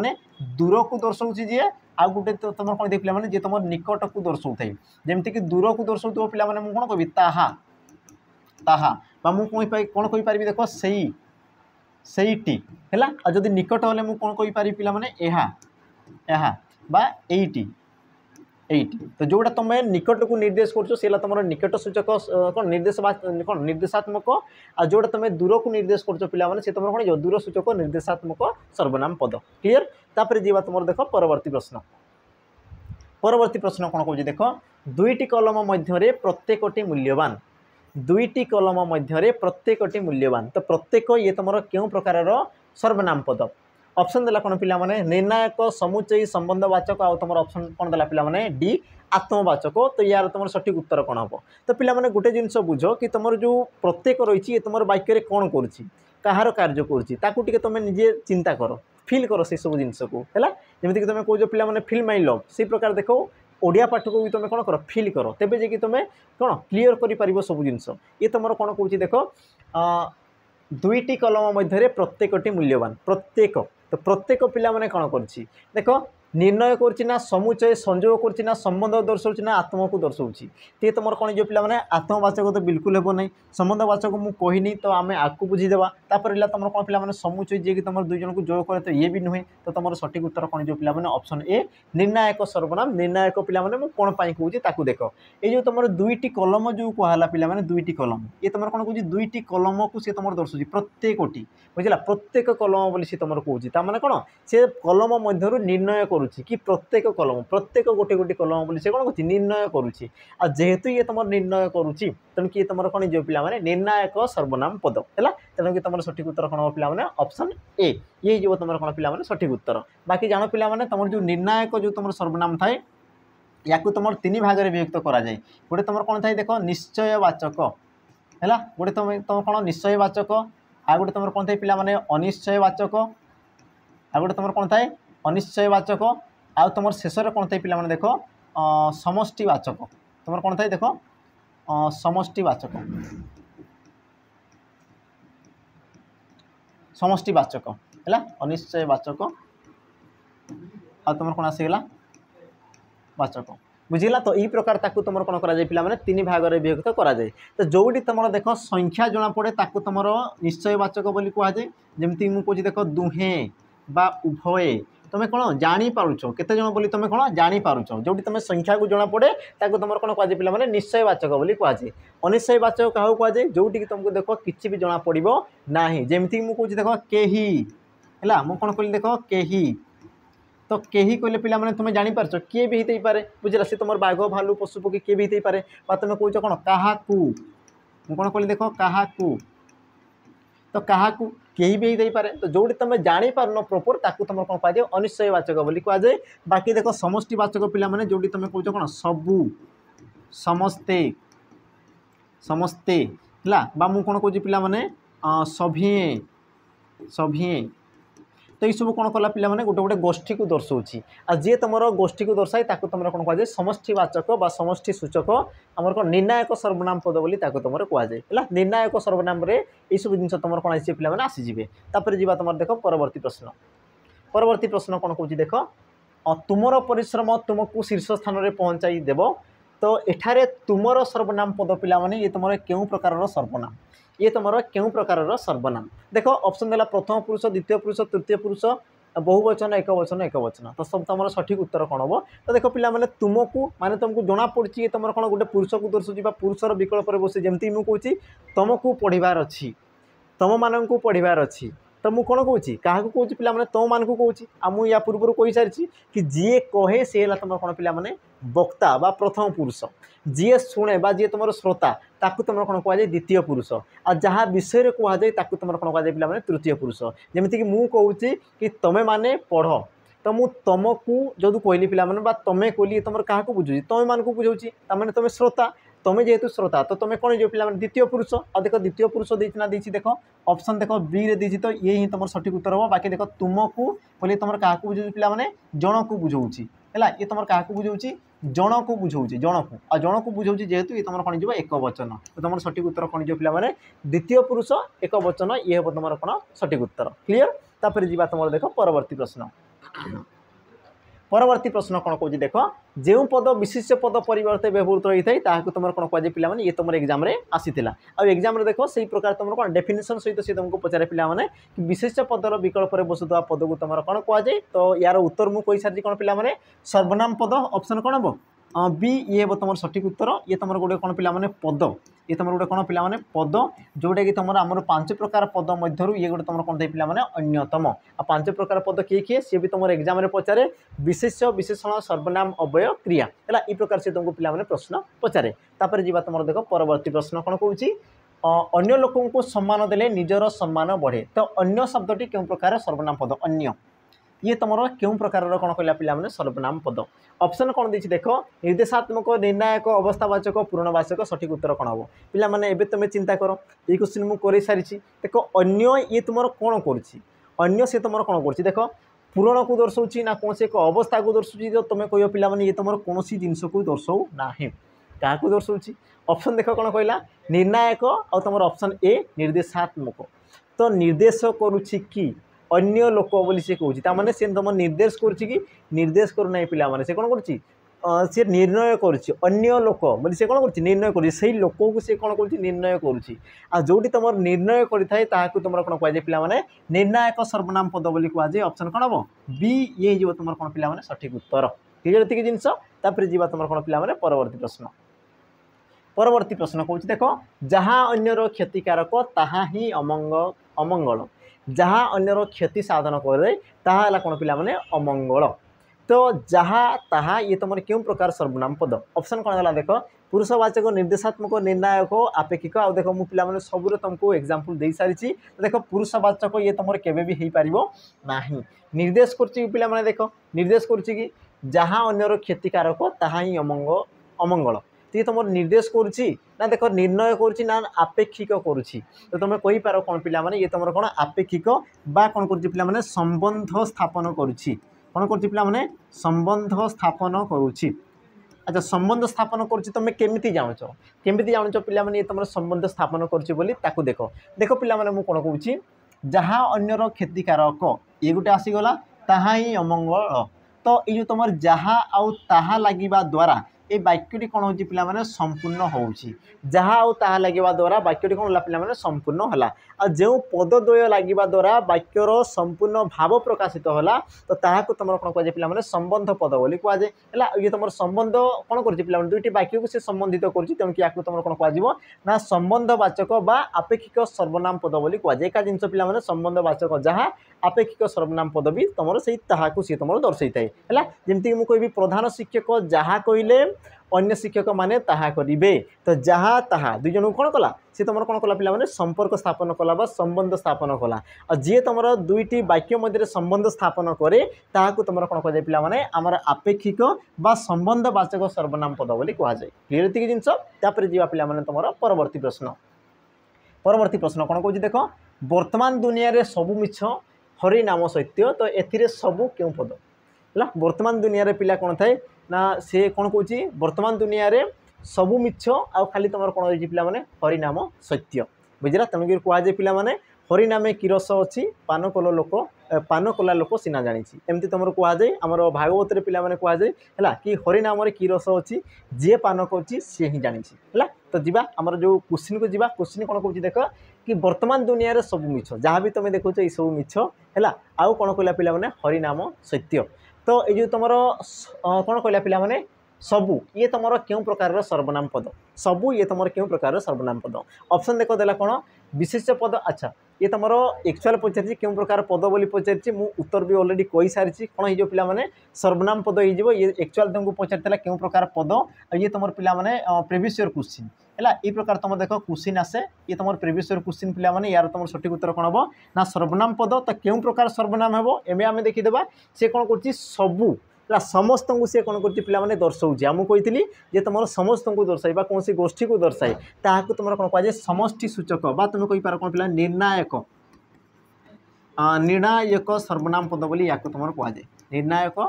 दूर को दर्शाऊँ जी आ गोटे तो तुम कौन थे पिला जी तुम निकट को दर्शाऊ थे जमीक दूर को दर्शाऊ पिला मुझे कौन कहि ताहा ताहा मुझे कौन कहीपरि देख सहीटी है जदि निकट हेल्ले मुझे कौन कहीपरि पिला यहाँ एटी तो जोटा तुम निकट को निर्देश कर तुम निकट सूचक कौन निर्देश कौन निर्देशात्मक आ जोटा तुम दूर को निर्देश कर पिला से तुम कौन दूर सूचक निर्देशात्मक सर्वनाम पद क्लीयर तापर जीवा तुम देख परवर्ती प्रश्न कौन कौन देख दुईटी कलम मध्य प्रत्येकटी मूल्यवान दुईटी कलम मध्य प्रत्येकटी मूल्यवान तो प्रत्येक ये तुम क्यों प्रकार सर्वनाम पद ऑप्शन देला कौन पिला निर्णायक समुचयी संबंधवाचक आ तुम ऑप्शन कौन देला पिला डी आत्मवाचक तो यार तुम सठिक उत्तर कौन हम तो पिला गोटे जिनस बुझ कि तुम जो प्रत्येक रही तुम वाक्य कौन कर कार्य करुँची तुम निजे चिंता कर फिल कर से सब जिनस को है जमीक तुम कौच पिला फिल माई लव से प्रकार देख ओडिया पाठ को भी तुम कौन कर फिल कर तेज जे कि तुम कौन क्लीयर कर सब जिनस ये तुम कौन कौच देख दुईटी कलम मध्य प्रत्येकटी मूल्यवान प्रत्येक तो प्रत्येक पिला माने कौन कर देख निर्णय करना समुचय संयोग करना संबंध दर्शाऊँ ना आत्मा को दर्शाऊँ ये तुम कौन जो पिला आत्मवाचक तो बिल्कुल हे ना संबंधवाचक मुझे कहनी तो आम आपको बुझीदेवा तापर तुम कौन पिला समुचय जी कि तुम दुई जन को जोड़ करे तो ये भी नुहे तो तुम सठिक उत्तर कौन जो पिला ऑप्शन ए निर्णायक सर्वनाम निर्णायक पिला कौन कहूँ देख ये जो तुम दुईटी कलम जो कहला पिला दुईटी कलम ये तुम कौन कहूँ दुईटी कलम को सी तुम दर्शाऊँ प्रत्येकटी बुझला प्रत्येक कलम बोली सी तुम कहूँ मैंने कौन से कलम मध्य निर्णय कि प्रत्येक कलम प्रत्येक गोटे गोटे कलम बोली से कौन कर निर्णय करुच्ची आ जेहेतु ये तुम निर्णय करुच्ची तेणुक ये तुम कौन जो पिला निर्णायक सर्वनाम पद है तेणुक तुम सठिक उत्तर कौन हम पिला ऑप्शन ए ये जो तुम कौन पिला सठिक उत्तर बाकी जान पिला तुम जो निर्णायक जो तुम सर्वनाम थाए या तुम तीन भाग में विभक्त कराए गोटे तुम कौन थाए देख निश्चयवाचक है गोटे तुम कौन निश्चयवाचक आ गोटे तुम कौन थाए पिला अनिश्चयवाचक आ गोटे तुम कौन थाए अनिश्चयवाचक आ तुम शेष कौन थे पिला देख समष्टिवाचक तुम कौन थे देख समष्टिवाचक समष्टिवाचक है अनिश्चयवाचक आ तुम कौन आसीगला वाचक बुझीला तो यही प्रकार ताकू तुम कौन करा पिला तीन भाग में विभक्त कराए तो जोटी तुम देख संख्या जना पड़े ताकू तुम निश्चयवाचक बोली कहुए जमती मुझे देख दुहे बा उभय तुम कौन जापारुच केते जन बोली तुम कौन जापारुच जो तुम संख्या को जना पड़े ताकू तुम कौन कहुए पिला निश्चयवाचक बोली कहुए अनिश्चयवाचक क्या कहुए जोटी तुमको देख किसी भी जना पड़ो ना जमीक मुझे देख कही है मु कौन कहली देख केही तो केही कहले पिला माने तुम जानीपारच किए भी होते पारे बुझला सी तुम बाघ भालू पशु पक्षी किए भी होते पारे तुम कौच कौन क्या मु कौन कहली देख क्या तो क्या कहीं भी होते पारे तो जोटी तुम जापार प्रॉपर ताकू तुम कौन कहुए अनिश्चयवाचक बोली कहुए बाकी देख समष्टिवाचक पिला माने जोटी तुम कौच कौन सबू समस्ते समस्ते है मु कौन कौच पिला माने सभिए सभिए तो ये सब कौन कला पिला माने गोटे गोटे गोष्ठी को दर्शाऊँ आ जी तुम गोष्ठी को दर्शाए ताकू तुम कौन कहुए समष्टिवाचक बा समष्टि सूचक आमर कौन निर्णायक सर्वनाम पद बोली तुम कहुए है निर्णायक सर्वनाम ये सब जिन तुम कौन आसी पे आसीजे तापर जी तुम देख परवर्ती प्रश्न कौन कौच देख तुमर परिश्रम तुमको शीर्ष स्थान में पहुँचाई देव तो एठारे तुमर सर्वनाम पद पिला माने ये तुम क्यों प्रकार सर्वनाम ये तुम क्यों प्रकार सर्वनाम देख ऑप्शन देला प्रथम पुरुष द्वितीय पुरुष तृतीय पुरुष बहुवचन एक वचन तो सब तुम सठिक उत्तर कौन हम तो देख पिला माने तुमको माने तुमको जना पड़ी तुम कौन गोटे पुरुष को दर्शाऊँ पुरुषर विकल्प बसे जमी मुझे तुमको पढ़ार अच्छी तुम मान पढ़ार अच्छी तो मुझे कौन कहूँ क्या कहूँ पिला माने तुम मान कहूँ आ या पूर्व कही सारी कि जी कहे सी है तुम कौन पिला माने वक्ता बा प्रथम पुरुष जी शुणे बा जी तुम श्रोता ताकू तुम कौन कहुए द्वितीय पुरुष आ जहाँ विषय कहुए ताकू तुम कौन कहुए पिला माने तृतीय पुरुष जमीक मुझे कहूँ कि तुमे माने पढ़ तो मुझ तुमको जो कहली पिला माने तुम्हें कहली तुम क्या बुझे तुम मान को बुझाऊँ तमें तुम श्रोता तुम्हें जेहेतु श्रोता तो तुम्हें कौन पे द्वितीय पुरुष और देख द्वितीय पुरुष देना देख ऑप्शन देख बी रे दी तो ये ही तुम सठिक उत्तर हम बाकी देख तुमको बोले तुम क्या बुझे पे जन को बुझाऊँ है ये तुम क्या बुझाऊँ जन को बुझाऊँ जन को बुझाऊँ जेहेतु ये तुम कौन जो एक वचन तो तुम सठिक उत्तर कौन जो पे द्वितीय पुरुष एक वचन ये हम तुम कौन सठिक उत्तर क्लीयर तापर जी तुम देख परवर्ती प्रश्न परवर्ती प्रश्न कौन कौन देख जो पद विशिष्ट पद परिवर्ते व्यवहृत होता है तुम कौन कहुए पे ये तुम एग्जाम आसीला आ एग्जाम देख से प्रकार तुम कौन डेफिनेशन सहित सी तुमको पचारे पे कि विशिष्ट पदर विकल्प बसुवा पद को तुम कौन कहुए तो यार उत्तर मुझे कही सारी कौन पे सर्वनाम पद ऑप्शन कौन हम बी ये हम तुम सठिक उत्तर ये तुम गोटे कौन पे पद ये तुम गोटे कौन पे पद जोटा कि तुम आम 5 प्रकार पद मध्य ये गोटे तुम कौन पे अन्यतम आ 5 प्रकार पद किए किए सी भी तुम एग्जाम पचारे विशेष विशेषण सर्वनाम अव्यय क्रिया है ये प्रकार से तुमको पे प्रश्न पचारे तापर जी तुम देख परवर्ती प्रश्न कौन कहूँ अन्य लोकों को सम्मान देले निजर सम्मान बढ़े तो अन्य शब्दटी क्यों प्रकार सर्वनाम पद अन्य ये तुम क्यों प्रकार कौन कहला पे सर्वनाम पद ऑप्शन कौन देख देख निर्देशात्मक निर्णायक अवस्थावाचक पूर्णवाचक सठिक उत्तर कौन हम पिला माने एबे तुम चिंता कर ये क्वेश्चन मुझे कर सारी देख अन्य ये तुम कौन कर सी तुम कौन कर देख पूरण को दर्शाऊँ ना कौन से एक अवस्था को दर्शाऊँ तो तुम कह पिला माने ये तुम कौन जिनस को दर्शाऊ ना क्या दर्शाऊँ ऑप्शन देख कौन कहला निर्णायक आ तुम ऑप्शन ए निर्देशात्मक तो निर्देश करुच्ची कि अन्य लोक बोली से कहूँ मैंने सी तुम निर्देश निर्देश करूना पिला माने से कौन कर सी निर्णय अन्य लोक बोली से कौन कर निर्णय कर लोक को सी कौन कर निर्णय करोटी तुम निर्णय करता तुम कौन कहुए पे निर्णायक सर्वनाम पद बोली कहुए ऑप्शन कौन हम बी ये हो तुम कौन पे सठिक उत्तर क्लियर ये जिनस तापर जी तुम कौन पे परवर्ती प्रश्न कहूँ देख जहाँ अन्यर क्षतिकारक ताहा ही अमंगल जहाँ अन्यर क्षति साधन करे ताहा कौन पे अमंगल तो जहाँ ताहा ये तुम क्यों प्रकार सर्वनाम पद ऑप्शन कौन है देख पुरुषवाचक निर्देशात्मक निर्णायक आपेक्षिक आ देख मु पे सबूर तुमको एग्जाम्पल दे सारी देख पुरुषवाचक ये तुम केवे भी हो पार ना निर्देश कर देख निर्देश कर जहाँ अन्यर क्षतिकारक ताहा ही अमंगल ये तुम निर्देश करुच्ची ना देख निर्णय करुच्ची ना आपेक्षिक करुच्ची तो तुम कहींपार कौन पे ये तुम कौन आपेक्षिक बा कौन कर संबंध स्थापन करुच्ची कौन कर संबंध स्थापन करुच्ची अच्छा संबंध स्थापन करुच्ची तुम केमी जानुच पे ये तुम संबंध स्थापन करुच्ची देख देख पे मुझे कौन कहूँ जहाँ अन्यर क्षतिकारक ये गोटे आसीगला ताहा ही अमंगल तो ये तुम जहाँ आउ ताहा लगिबा द्वारा ए वाक्यटी कौन हो पाने संपूर्ण होउछि जहाँ आउ ताहा लगे द्वारा वाक्यटी कौन पाने संपूर्ण होला आ जो पदद्वय लगे द्वारा वाक्यर संपूर्ण भाव प्रकाशित होला तो ताहाको तुम कौन कह पाने संबंध पद बोली कहुए है ये तुम संबंध कौन कर दुईटी वाक्य को संबंधित करुँच तेणु कि तुम कौन कह ना संबंधवाचक बा आपेक्षिक सर्वनाम पद बोली कहुए एका जिनस पे संबंधवाचक जहाँ आपेक्षिक सर्वनाम पद भी तुम से सी तुम दर्शई थाए है जमीक मुझे कहि प्रधान शिक्षक जहाँ कहले अन्य शिक्षक माने ताहा करिवे तो जहाँ ताहा दुई जन कौन कला सी तुम कौन कला पे संपर्क स्थापन कला बा संबंध स्थापन कला और जी तुम दुईटी वाक्य मध्य संबंध स्थापन करे ताहाकु तुम कौन कह पे आमर आपेक्षिक बा संबंधवाचक सर्वनाम पद बोली कहुए क्लियर एतिक जिनस तापर जीवा पे तुम परवर्ती प्रश्न कौन कहूँ देख वर्तमान दुनिया रे सबु मिछ हरि नाम सत्य तो एथिरे सबु क्यों पद है वर्तमान दुनिया रे पिला कौन थाए ना से कौन कहूँ वर्तमान दुनिया रे सबु मिछ आ खाली तुम कौन हो पे हरिनाम सत्य बुझला तेणुक कहुए पे हरिनामे की रस अच्छी पान कला लोक सीना जानी एमती तुम कहुए आम भागवत पे कहुए है कि हरिनाम की रस अच्छी जी पान कर सी ही जानी है तो जीवा आमर जो क्वेश्चन को जीवा क्वेश्चन कौन कहूँ देख कि वर्तमान दुनिया रे सब मिछ जहाँ भी तुम देखो ये सब मिछ है आउ कौन कहला पे हरिनाम सत्य तो ये तुम कौन कहला पे सबू ये तुम क्यों प्रकार सर्वनाम पद सबू ये तुम क्यों प्रकार सर्वनाम पद ऑप्शन देखो देला कौन विशेष्य पद अच्छा ये तुम एक्चुअल पचारि क्यों प्रकार पद बोली पचारि मु उत्तर भी ऑलरेडी कही सारी कौन हो पे सर्वनाम पद हो ये एक्चुअल तुमको पचार क्यों प्रकार पद ये तुम पे प्रीवियस ईयर क्वेश्चन है ये प्रकार तुम देख क्वेश्चन आसे ये तुम प्रीवियस ईयर क्वेश्चन पे यार तुम सठिक उत्तर कौन हम ना सर्वनाम पद तो क्यों प्रकार सर्वनाम हम एवं आम देखीदे सी कौन कर सबू समस्त को सी कौन कर दर्शाऊँ आमको कही जे तुम समस्त को दर्शाई कौन सी गोष्ठी को दर्शाए ताकू तुम कौन कहुए समष्टि सूचक बा तुम कहींपार कौन पे निर्णायक निर्णायक सर्वनाम पद बोली या तुम कहुए निर्णायक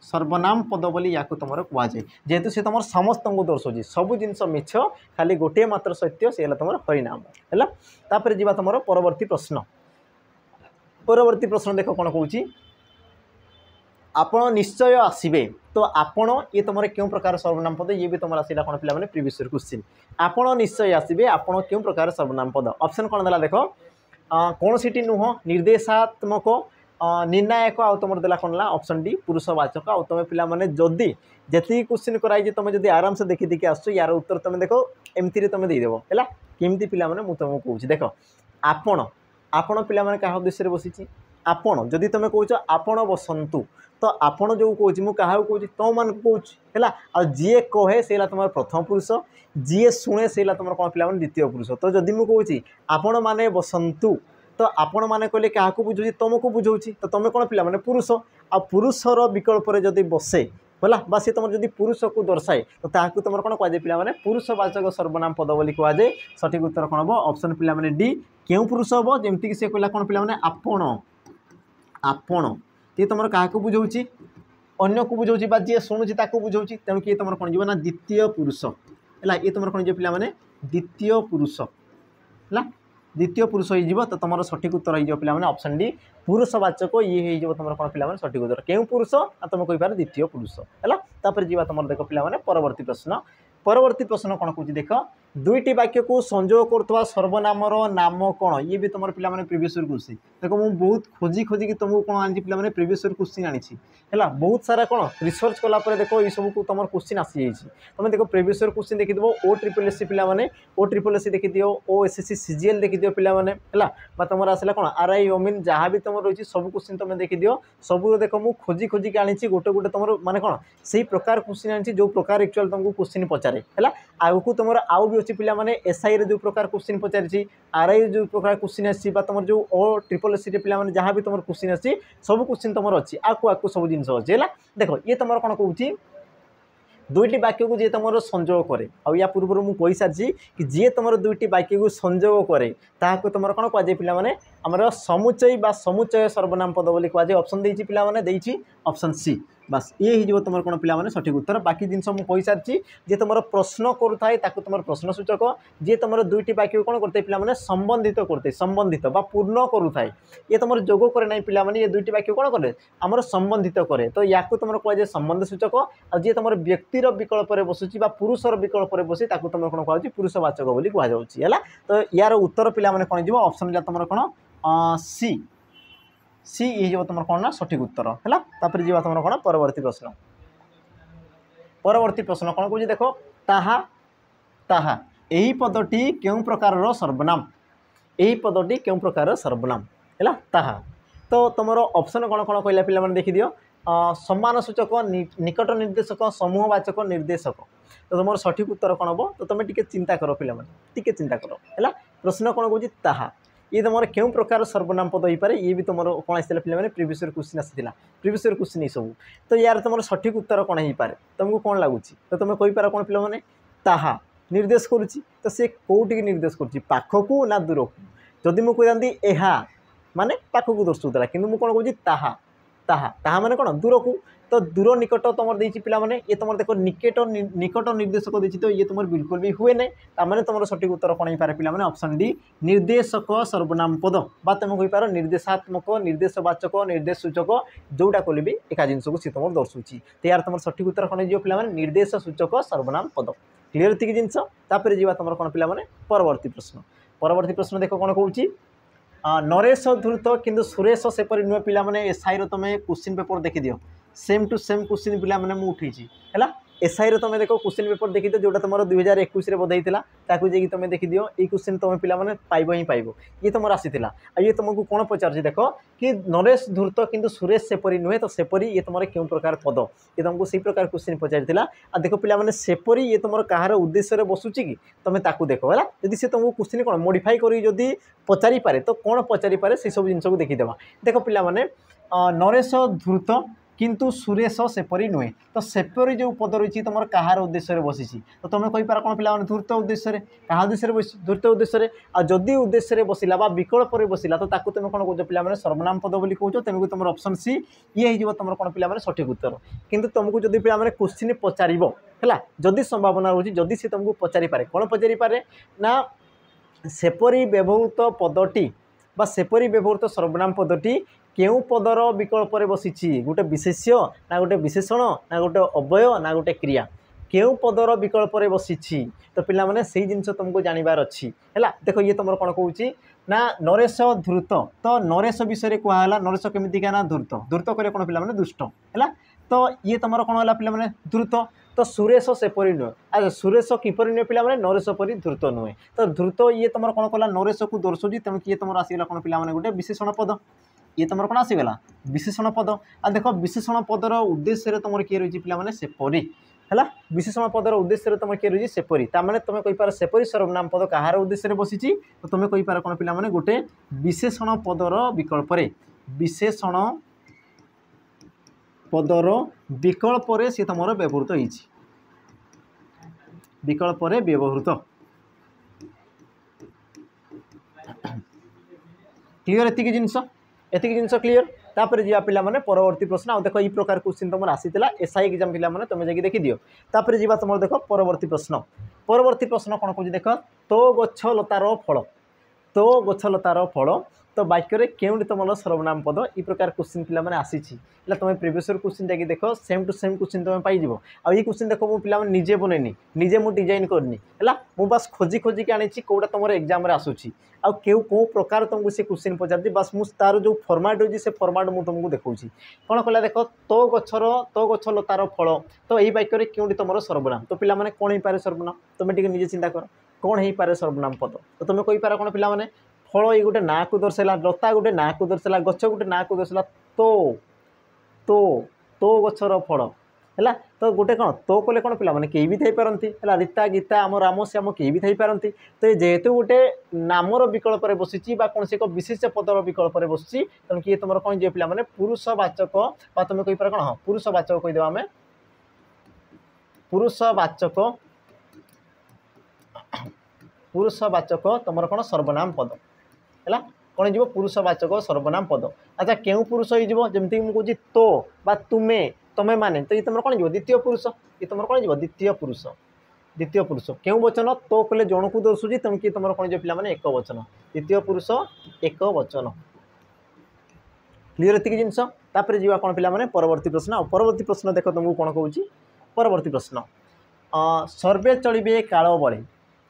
सर्वनाम पद बोली या तुम कहुए जेहेतु सी तुम समस्त को दर्शाऊँ सब जिनस मिछ खाली गोटे मात्र सत्य सी तुम हरिनाम है तापर जीवा तुम परवर्ती प्रश्न देख कौन कहूँ आपण निश्चय आसबे तो आपण ये तुम क्यों प्रकार सर्वनाम पद ये भी तुम आसला कौन पे प्रीवियस ईयर क्वेश्चन आपण निश्चय आसबे आपण क्यों प्रकार सर्वनाम पद ऑप्शन कौन देला देख कौन सी नुह निर्देशात्मक निर्णायक आउ तुम देला कौन ऑप्शन डी पुरुषवाचक आउ तुम पे जदि जी क्वेश्चन कराई तुम जब आराम से देखी देखी आस यार उत्तर तुम देख एमती तुम देदेव है केमती पे मुझे तुमको कहूँ देख आपण आपण पे क्या उद्देश्य बसी आपण जदि तुम कौच आपण बसंतु तो आपण जो कौच मुझे क्या कौच तुम मान कौच है आ जी कहे से तुम प्रथम पुरुष जी शुणे से तुम कौन पे द्वितीय पुरुष तो जदि मुझे कौच आपण मैंने बसंतु तो आपण मैंने कहले क्या बुझे तुमको बुझाऊँ तो तुम कौन पे पुरुष आ पुरुषर विकल्प जदि बसे है बा सी तुम जब पुरुष को दर्शाए तो ताकू तुम कौन कहुए पे पुरुषवाचक सर्वनाम पद बोली कहुए सठिक उत्तर कौन हम ऑप्शन पे डी क्यों पुरुष हम जमीक सी कहला कौन पे आपण आपण ये तुम क्या बुझाऊँ अन्न को बुझाऊँ बा जी शुणुची बुझाऊँ तेणु कि तुम कौन ना द्वितीय पुरुष है ये तुम कौन पे द्वितीय पुरुष है द्वितीय पुरुष हो तो तुम सठिक उत्तर हो पे ऑप्शन डी पुरुषवाचक ये हो तुम कौन पे सठिक उत्तर क्यों पुरुष तुम कहींपार द्वितीय पुरुष है जी तुम देख पे परवर्ती प्रश्न कौन कहूँ देख दुईटी वाक्य को संयोग कर सर्वनामर नाम कौन ये भी तुम पे प्रीवियस ईयर क्वेश्चन देख मुझे बहुत खोजी खोजिकी तुमको कौन आनी पे प्रीवियस ईयर क्वेश्चन आनी है बहुत सारा कौन रिसर्च कलापर देख ये सब तुम क्वेश्चन आसी जाइए तुम देख प्रीवियस ईयर क्वेश्चन देखीद OSSC पे OSSC देखीद OSSC CGL देखीद पे तुम आसला कौन RI OMIN जहाँ भी तुम रही सब क्वेश्चन तुम देखीद सब देख मुझे खोजी खोजिकी आनी गोटे गोटे तुम माने कौन से प्रकार क्वेश्चन आनी जो प्रकार एक्चुअल तुमको क्वेश्चन पचारे है आगू तुम आउ भी अच्छी पे SI रे जो प्रकार क्वेश्चन पचारि RI जो प्रकार क्वेश्चन आसी तुम जो OSSC पे जहाँ भी तुम क्वेश्चन आसी सब क्वेश्चन तुम अच्छी आकु सब जिन अच्छी है देख ये तुम कौन कहूँ दुईटी वाक्य को जी तुम संयोग करे या पूर्व मुझे कही सारी कि जी तुम दुईटी वाक्य को संयोग करे ताकू तुम कौन कहुए पे आमर समुचय बा समुचय सर्वनाम पद बोली कहुए ऑप्शन देती पे ऑप्शन सी बास ये हो तुम कौन पे सठिक उत्तर बाकी जिन मुझे सारी जे तुम प्रश्न करुए तुम प्रश्न सूचक जी तुम दुईट वाक्य कौन करते पे संबंधित करते संबंधित बा पूर्ण करुए ये तुम जोग करे ना पे ये दुईट वाक्य कौन करे आमर संबंधित करे तो या तुम कहुए संबंध सूचक और जी तुम व्यक्तिर विकल्प बसुची पुरुषर विकल्प बसी तुम कौन कह पुरुषवाचक बोली कहुच्छी तो यार उत्तर पे कौन जो ऑप्शन तुम कौन सी सी ये तुम कौन ना सठिक उत्तर है तापर जी तुम कौन परवर्ती प्रश्न कौन कह देख ताहा ताहा यही पदटी क्यों प्रकार सर्वनाम यही पदटी क्यों प्रकार सर्वनाम है ताहा तो तुम ऑप्शन कौन कौन कहला पे देखी दियो सम्मान सूचक निकट निर्देशक समूहवाचक निर्देशक तो तुम सठिक उत्तर कौन हम तो तुम टे चिंता कर पे चिंता कर है प्रश्न कौन कौन ताहा ये तुम क्यों प्रकार सर्वनाम पद हो पारे ये भी तुम कौन आसाला पे प्रिवियस क्वेश्चन आसाला प्रिवियस क्वेश्चन ये सब तो यार तुम सठिक उत्तर कौन हो पारे तुमको कौन लगुच तो तुम कहींपार कौन पे ताहा निर्देश करुच्ची तो सी कौटी निर्देश करुच्ची ना दूर को जदि मुझे कहती एहा माने पाखक दर्शाऊला कि मुझे कौन कहूँ ताहा ताहा ताहा माने कौन दूर को तो दूर निकट तुम देती पे ये तुम देख निकट निकट निर्देशक देती तो ये तुम बिल्कुल भी हुए ना ताने तुम सठिक उत्तर कौन हो पारे पे ऑप्शन डी निर्देशक सर्वनाम पद बा तुम कहींपार निर्देशात्मक निर्देशवाचक निर्देश सूचक जोटा कले भी एका जिनस को सी तुम दर्शाऊँगी तो यार तुम सठिक उत्तर कौन हो पे निर्देश सूचक सर्वनाम पद क्लीयर थी जिनस तापर जी तुम कौन पे परवर्ती प्रश्न देख कौन कहूँ नरेश धूर्त किंतु सुरेश सेपरी नुहे पे एसआई तुम क्वेश्चन पेपर देखी दियो सेम टू सेम क्वेश्चन पे मुझे उठी है एसआई तुम देख क्वेश्चन पेपर देखी दियो जोटा तुम 2021 बोधे ताकू जाकि तुम देखी दियो ये क्वेश्चन तुम पे पाइब ही पाइब ये तुम आसाला ये तुमको कौन पचार देख कि नरेश धूर्त किंतु सुरेश सेपरी नुहे तो सेपरी ये तुम क्यों प्रकार पद ये तुमको से प्रकार क्वेश्चन पचार आ देख पे सेपरी ये तुम कहार उद्देश्य बसुची कि तुम ताकू देख है जदि से तुमको क्वेश्चन कौन मॉडिफाई करी पचारि पारे तो कौन पचारि पारे से सब जिन देखीदेवा देख पे नरेश धूर्त किंतु सुरेश सेपरी नुहे तो सेपरी जो पद रही तुम कहार उद्देश्य बसी तो तुम कहींपार कौन पे धूर्त उद्देश्य क्या उद्देश्य बस धूर्त उद्देश्य आदि उद्देश्य बसला विकल्प बसला तो तुम कौन कौ पे सर्वनाम पद बोली कौच तेणुक तुम ऑप्शन सी ये हो तुम कौन पे सठिक उत्तर किंतु तुमको जब पे क्वेश्चन पचार है जदि संभावना रोचे जदि सी तुमको पचारि पारे कौन पचारि पारे ना सेपरी व्यवहृत पदटी बा सेपरी व्यवहृत सर्वनाम पदटी केउ पदर विकल्प बसी गोटे विशेष्य ना गोटे विशेषण ना गोटे अव्यय ना गोटे क्रिया केउ पदर विकल्प बसी तो पे से जिन तुमको जानवर अच्छी है देख ये तुम कौन कहूँ ना नरेश धूर्त तो नरेश विषय कहला नरेश केमिका ना धूर्त धूर्त करे कौन पे दुष्ट है तो ये तुम कौन है पे धूर्त तो सुरेश सेपरी नुहे अच्छा सुरेश किपरि नुहे पे नरेश परी धूर्त नुहे तो धूर्त ये तुम कौन कला नरेश को दर्शाऊँ तेणु ये तुम आसगला कौन पे गोटे विशेषण पद ये तुम कौन आसगला विशेषण पद आ देख विशेषण पदर उद्देश्य तुम किए रही पे सेपरी है विशेषण पदर उद्देश्य तुम किए रही सेपरी ताने तुम कहींपार सेपरी सर्वनाम पद कहार उद्देश्य बसी तो तुम कहींपार कौन पे गोटे विशेषण पदर विकल्प विशेषण पदर विकल्प सी तुम व्यवहृत होती विकल्प व्यवहृत क्लीयर एतिक जिनस क्लीयर तापर जी पे परवर्ती प्रश्न आ देख ये प्रकार क्वेश्चन तुम आसीला एसआई एग्जाम पे तुम जाकि देखी दियो तापर जी तुम देख परवर्ती प्रश्न कौन कह देख तो गछ लतार फल तो गछ लतार फल तो वाक्य केउटी तुम सर्वनाम पद ये प्रकार क्वेश्चन पे आसी तुम प्रिवियस क्वेश्चन जाकि देख सेम टू सेम क्वेश्चन तुम पाइज आ ये क्वेश्चन देख मु पे निजे बनैनी निजे मु डिजाइन करनी है मु बस खोजी खोजिक आनी कौटा तुम एग्जाम आसूसी आ कौ प्रकार तुमको से क्वेश्चन पचार बस मुझ तार जो फर्माट होती से फर्माट मुझे तुमको देखा कौन कहला देख तो गछ लतार फल तो यही वाक्य केउटी तुम सर्वनाम तो पे कौन हो पारे सर्वनाम तुम टे निजे चिंता कर कौन हो पारे सर्वनाम पद तो तुम कहींपार कौन पे फल ये गोटे ना को दर्शाला लता गोटे ना को दर्शाला गछ गोटे ना को दर्शाला तो तो तो गछर फल है तो गोटे कौन तो कले कौन पे कई भी थी है रीता गीता आम राम श्याम कई भी थी तो जेहेतु गोटे नामर विकल्प बसी कौन से एक विशेष पदर विकल्प बसी तेणु ये तुम कौन जो पे पुरुषवाचक तुम कहींपार कौन हाँ पुरुषवाचक कहीदेव आम पुरुषवाचक तुम कौन सर्वनाम पद है कौन हो पुरुषवाचक सर्वनाम पद अच्छा केउ पुरुष हो जमीक मुझे तो बा तुमे तमे माने तो ये तुम कौन जीव द्वितीय पुरुष ये तुम कौन जीव द्वितीय पुरुष क्यों वचन तो कले जन को दर्शुची तेणु कि तुम कौन जीव पे एक वचन द्वितीय पुरुष एक वचन क्लीयर एतिक जिनस तापर जीवा कौन पे परवर्ती प्रश्न परवर्ती प्रश्न देख तुमको कौन कहूँ परवर्ती प्रश्न सर्वे चलिए काल बड़े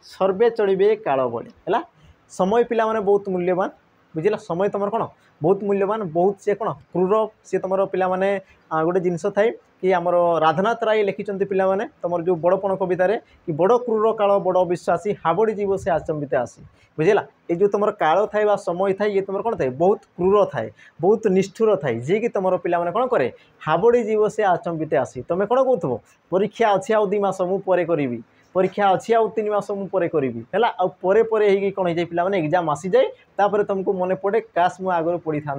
सर्वे चलिए काल बड़े है समय पिला माने बहुत मूल्यवान बुझिला समय तुम कौन बहुत मूल्यवान बहुत सी कौन क्रूर सी तुम पिला माने गोटे जिनस थाए कि आमर राधानाथ राय लिखिं पिला माने तुम जो बड़पण कवितार कि बड़ क्रूर काल बड़ विश्वासी हाबड़ी जीव से आचंबित आसी बुझेगा ये जो तुम काल थाए समय थाए ये तुम कौन थाए बहुत क्रूर थाए बहुत निष्ठुर थाए जी कि तुम पिला माने कौन करे हाबड़ी जीव से आचंबित आसी तुम कौन कहूब परीक्षा अच्छी आउ 2 मास मु परे करी परीक्षा अच्छी आउ 3 मास मु परे करी है आरे कौन हो पिला माने एग्जाम आसी जाए तापर तुमको मन पड़े काश मु आगर पढ़ी था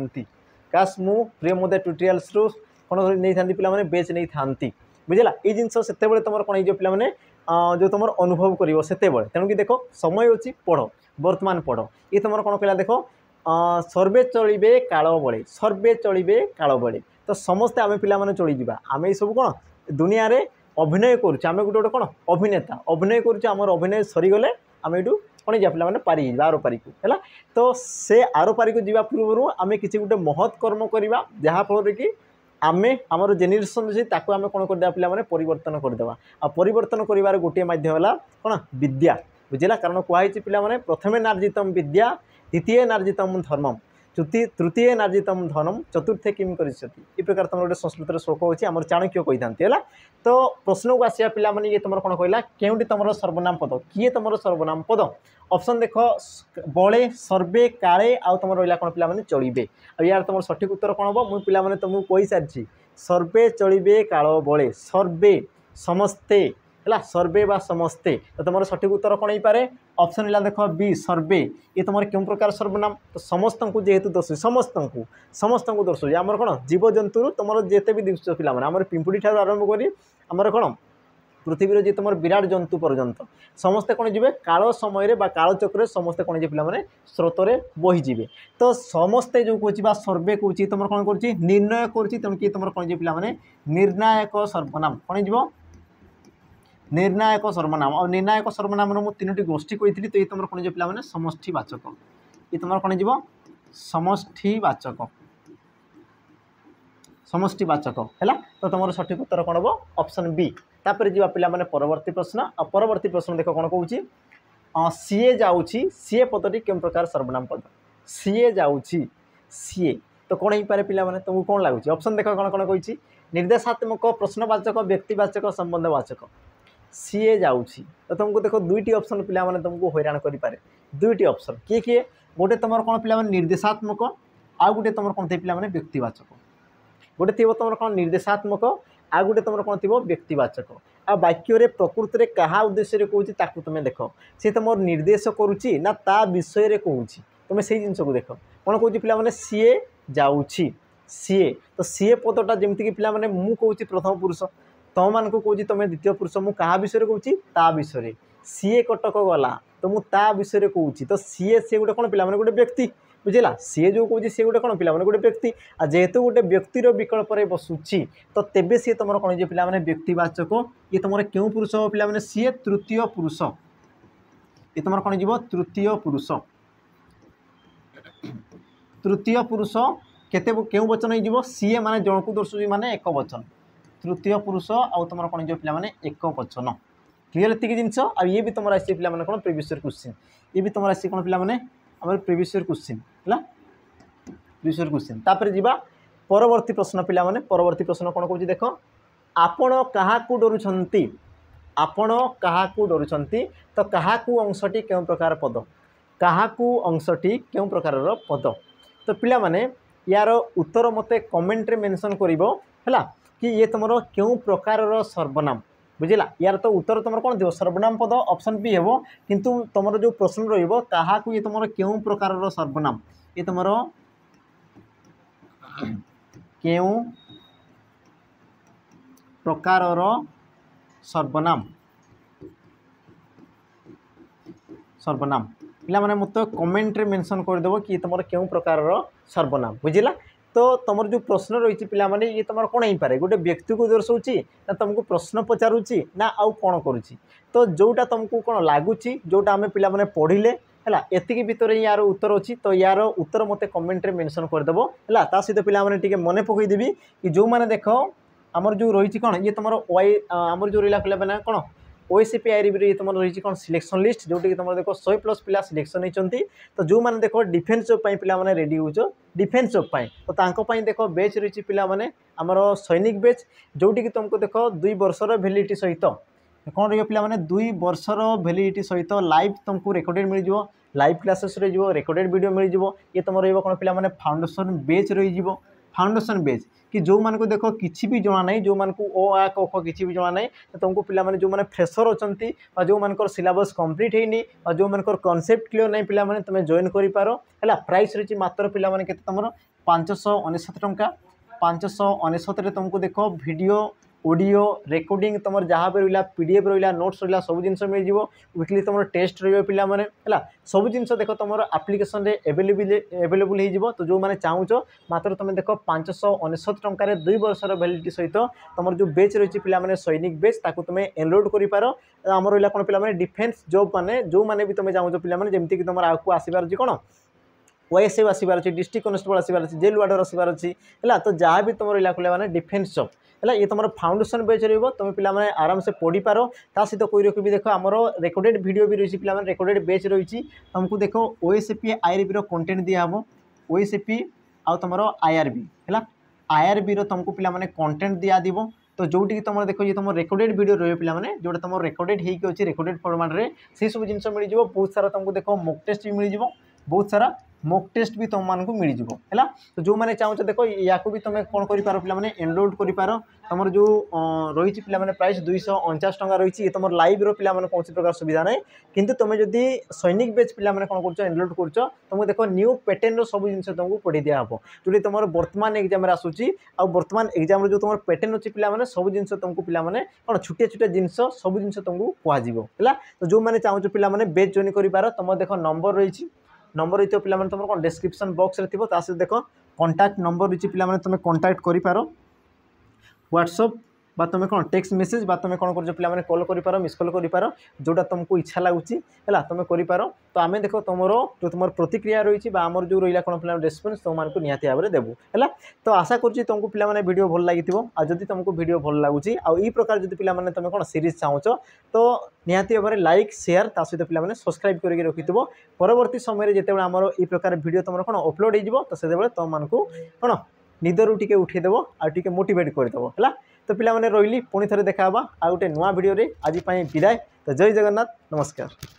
काश मु प्रियमोदय ट्यूटोरियल्स रु कौन नहीं था पिला माने बेच नहीं था बुझेगा ये जिनस से तुम कौन हो पिला माने जो तुम अनुभव कर से तेणुक देख समय अच्छी पढ़ वर्तमान पढ़ ये तुम कौन कहला देख सर्वे चलिए काल बड़े सर्वे चलिए काल बड़े तो समस्ते आम पे चलीजा आम सब कौन दुनिया रे अभिनय करें गोटे गोटे कौन अभिनेता अभिनय कर अभिनय सरीगले आम यू कौन जा पे पारि आर पारि को है तो से आर पारि को जा पूर्व आम किसी गोटे महत् कर्म करवा जहाँफल कि आमे आमर जेनेरेशन अच्छे ताको आमे कौन करदे पिला माने परिवर्तन करदेवा आ परिवर्तन करिवार गोटे माध्यम होला कौन विद्या बुझिला कारण कुआई पिला माने प्रथमे नार्जितम विद्या द्वितीय नार्जितम धर्मम तृतीय नार्जितम धनम चतुर्थे किम करिष्यति ई प्रकार तुम गोटे संस्कृत श्लोक होची आमर चाणक्य कहि थांती है तो प्रश्न को आसिया पिला माने ये तुम कौन कहला केउटी तुम सर्वनाम पद किए तुम सर्वनाम पद ऑप्शन देख बड़े सर्वे काले आउ तुम रहा कौन पिला माने चलिए यार तुम सठिक उत्तर कौन हम मुझे पिला माने तुमको कही सारी सर्वे चलिए काल बड़े सर्वे समस्ते है सर्वे बा समस्ते तो तुम सठिक उत्तर कौन हो पारे ऑप्शन है देख बी सर्वे ये तुम क्यों प्रकार सर्वनाम तो समस्त को जेहेतु दर्शु समस्त को दर्शु आमर कौन जीवजंतु तुम जिते भी दिश पिला आम पिंपुड़ी ठार आरंभ करी आमर कौन पृथ्वीर जी तुम विराट जंतु पर्यंत समस्ते कौन जी काल समय काल चक्र समस्ते कौन जी पे स्रोत बहीजे तो समस्ते जो कह सर्वे कौच तुम कौन कर निर्णय करुँच तुम कौन जी पे निर्णायक सर्वनाम कौन जी निर्णायक सर्वनाम और निर्णायक सर्वनाम मुझे 3टी गोष्ठी कही तो ये तुम कौन जी पे समष्टिवाचक ये तुम कौन जी समष्टिवाचक है तो तुम सठिक उत्तर कौन हम ऑप्शन बी तापर जी पिला माने परवर्ती प्रश्न परवर्ती प्रश्न देख कौन कहूँ सीए जाऊँगी सीए पदटी केम प्रकार सर्वनाम पद सीए जाऊँगी सीए तो कौन हो पारे पिला माने तुमको कौन लगुच ऑप्शन देख कौन कौन कही निर्देशात्मक प्रश्नवाचक व्यक्तिवाचक संबंधवाचक सीए जाऊँगी तो तुमको देख 2टी ऑप्शन पिला माने तुमको हैरान करि पारे 2टी ऑप्शन किए किए गोटे तुम कौन पिला माने निर्देशात्मक आ गोटे तुम कौन थे पिला माने व्यक्तिवाचक गोटे थी तुम कौन निर्देशात्मक आ गोटे तुम कौन थी व्यक्तिवाचक आ वाक्य प्रकृति में क्या उद्देश्य कहूँ तुम देख सी तुम निर्देश करुच्ची ना ता विषय कहूँ तुम से जिन को देख कौन कहूँ पिला माने सीए जाऊँगी सीए तो सीए पदटा जमीक पिला माने मु कहूँ प्रथम पुरुष तुम मान को कहूँ तुम द्वितीय पुरुष मु क्या विषय कहूँ ता विषय सीए कटक गला तो मु ता विषय कहूँ तो सीए सी गोटे कौन पिला माने गोटे व्यक्ति बुझेगा सी जो कौन सी गोटे कौन पिला माने गोटे व्यक्ति आ जेहेतु गोटे व्यक्तिर विकल्प बसुची तो तेबे सी तुम कौन जो पिला माने व्यक्तिवाचक ये तुम क्यों पुरुष हो पिला माने सी तृतीय पुरुष ये तुम कौन जीव तृतीय पुरुष केते क्यों वचन हो सीए माने जन को दर्शुची माने एक वचन तृतीय पुरुष आउ तुम कौन जो पिला माने एक वचन क्लीयर एतिक जिनस आ ये भी तुम आसी पिला माने कौन प्रीवियस ईयर क्वेश्चन ये भी तुम आसी कौन पिला माने आम प्रीवियस ईयर क्वेश्चन है प्रीवियस ईयर क्वेश्चन तापर जीवा परवर्ती प्रश्न पिला माने परवर्ती प्रश्न कौन कहूँ देख आपण काहाकू डरुछंती आपण काहाकू डरुछंती तो काहाकू अंशटी केउं प्रकार पद काहाकू अंशटी केउं प्रकार पद तो पिला माने यार उत्तर मते कमेंट रे मेंशन करिवो हैला कि ये तुम क्यों प्रकार सर्वनाम बुझेगा यार तो उत्तर तुम कौन थी सर्वनाम पद ऑप्शन बी हे किंतु तुम जो प्रश्न रहा ये तुम क्यों प्रकार सर्वनाम ये तुम क्यों प्रकार सर्वनाम सर्वनाम पिला माने मत कमेंट रे मेंशन करदेव कि तुम क्यों प्रकार सर्वनाम बुझेगा तो तुम जो प्रश्न रही पे ये तुम कौन हो पारे गोटे व्यक्ति को दर्शाऊँ ना तुमको प्रश्न पचारूँ ना आउ कौन करुच्ची तो जोटा तुमको कौन लगुच जोटा आम पे पढ़ले है एति भितर यार उत्तर अच्छी तो यार उत्तर मत कमेंट मेंशन करदेव है सहित पे मन पकईदेवी कि जो मैंने देख आमर जो रही कौन ये तुम आमर जो रहा पे कौन ओएसपी आईआरबी तुम रही कौन सिलेक्शन लिस्ट जोटी तुम देख 100+ पिला सिलेक्शन होती तो जो मैंने देख डिफेन्स जॉब पे रेडी हो डिफेन्स जॉब तो देख बेच रही पे आमर सैनिक बेच जोटी कि तुमको देख 2 वर्षर भैलिडिटी सहित कौन रही 2 वर्षर भैलिडिटी सहित लाइव तुमको रेकर्डेड मिल जाव लाइव क्लासेस रही रेकर्डेड वीडियो मिल जाव ये तुम रही कौन पे फाउंडेशन बेच रही फाउंडेशन बेच कि जो मान को देख किसी भी जना ना जो मान को ओ आ क ख किसी भी जना ना तो तुमको पे जो मैंने फ्रेशर अच्छा जो मान सिलेबस कंप्लीट होनी जो मान कॉन्सेप्ट क्लियर नहीं पे तुम जॉइन कर प्राइस रही मात्र पे तुम 599 टंका 599 तुमको देख वीडियो ऑडियो रेकॉर्डिंग तुम जहाँ भी रहा पीडीएफ रहा नोट्स रहा सब जिन मिल जाव वीकली तुम टेस्ट रही है सब जिन देख तुम आप्लिकेसन एवेलेबल हो तो जो मैंने चाहूच मात्र तुम देख 599 टंकार 2 वर्षर वैलिडिटी सहित तुम जो बेच रही पे सैनिक बेच ताकू तुम एनरोल कर आम रहा कौन पे डिफेन्स जॉब मैंने जो मैंने भी तुम चाहूच पे जमीक तुम आगे आसबार अच्छी कौन ओएसएफ आसबार अच्छी डिस्ट्रिक्ट कनेस्टेबल आसबार अच्छी जेल वार्डर आसबार अच्छी है तो जहाँ भी तुम रहा पे डिफेन्स जॉब है ये तुम फाउंडेशन बेच रही तुम पे आराम से पढ़ी पार सहित कोई रखी देख आमर रेकर्डेड वीडियो भी रही पे रेकर्डेड बेच रही तुमको देख ओएसपी आईआरबी कंटेंट दिहब ओएसपी आउ तुम आईआरबी है आईआरबी तुमको पे कंटेंट दियादिव तो जोटी तुम देख ये तुम रेकर्डेड वीडियो रही पे जोटा तुम रेकर्डेड होगी रेकर्डेड फॉर्मेट रे से सब जिन मिल जाव बहुत सारा तुमको देख मॉक टेस्ट भी मिल जाव बहुत सारा मॉक टेस्ट भी तुम मानक मिल जाव है तो जो मैंने चाहूच देख या भी तुम कौन कर पे एनरोल कर तुम जो रही पे प्राइस 249 टंका रही है तुम लाइव रो पे कौन प्रकार सुविधा ना कि तुम जदि सैनिक बेच पे कौन कर एनरोल कर तुमको देख न्यू पैटर्न सब जिन तुमको पढ़ी दिहब जो तुम वर्तमान एग्जाम आसूसी वर्तमान एग्जाम जो तुम पैटर्न अच्छी पे सब जिन तुमको पे कौन छोटिया छोटिया जिनस सब जिन तुमको कह तो जो मैंने चाहूच पे बेच जॉइन कर तुम देख नंबर रही नंबर रही पे तुम कौन डिस्क्रिप्शन बॉक्स रे थी सहित देख कॉन्टैक्ट नंबर रही पे तुम कॉन्टैक्ट कर व्हाट्सअप बा तुम कौन टेक्स्ट मेसेज बा तुम कौन कर पे कॉल कर मिस कॉल कर जोटा तुमको इच्छा लगुच है तुम कर तो आम देख तुम जो तुम प्रतिक्रिया रही आमर जो रहा कौन पे रेस्पन्स तुमको निहाती भाव में देवु है तो आशा करुँच तुमको पे वीडियो भल लगी जदि तुमको वीडियो भल लगुच आई प्रकार जब पे तुम कौन सीरीज चाहूच तो निहाती भाव में लाइक शेयर सहित पे सब्सक्राइब करके रखि परवर्ती समय जिते आमर ये प्रकार वीडियो तुम कौन अपलोड हो तो से तुमको कौन निदरू टी उठेदेव आगे मोटिवेट करदेव है तो पिला माने रही पुणी थे देखा आ गोटे नुआ वीडियो आज विदाय तो जय जगन्नाथ नमस्कार।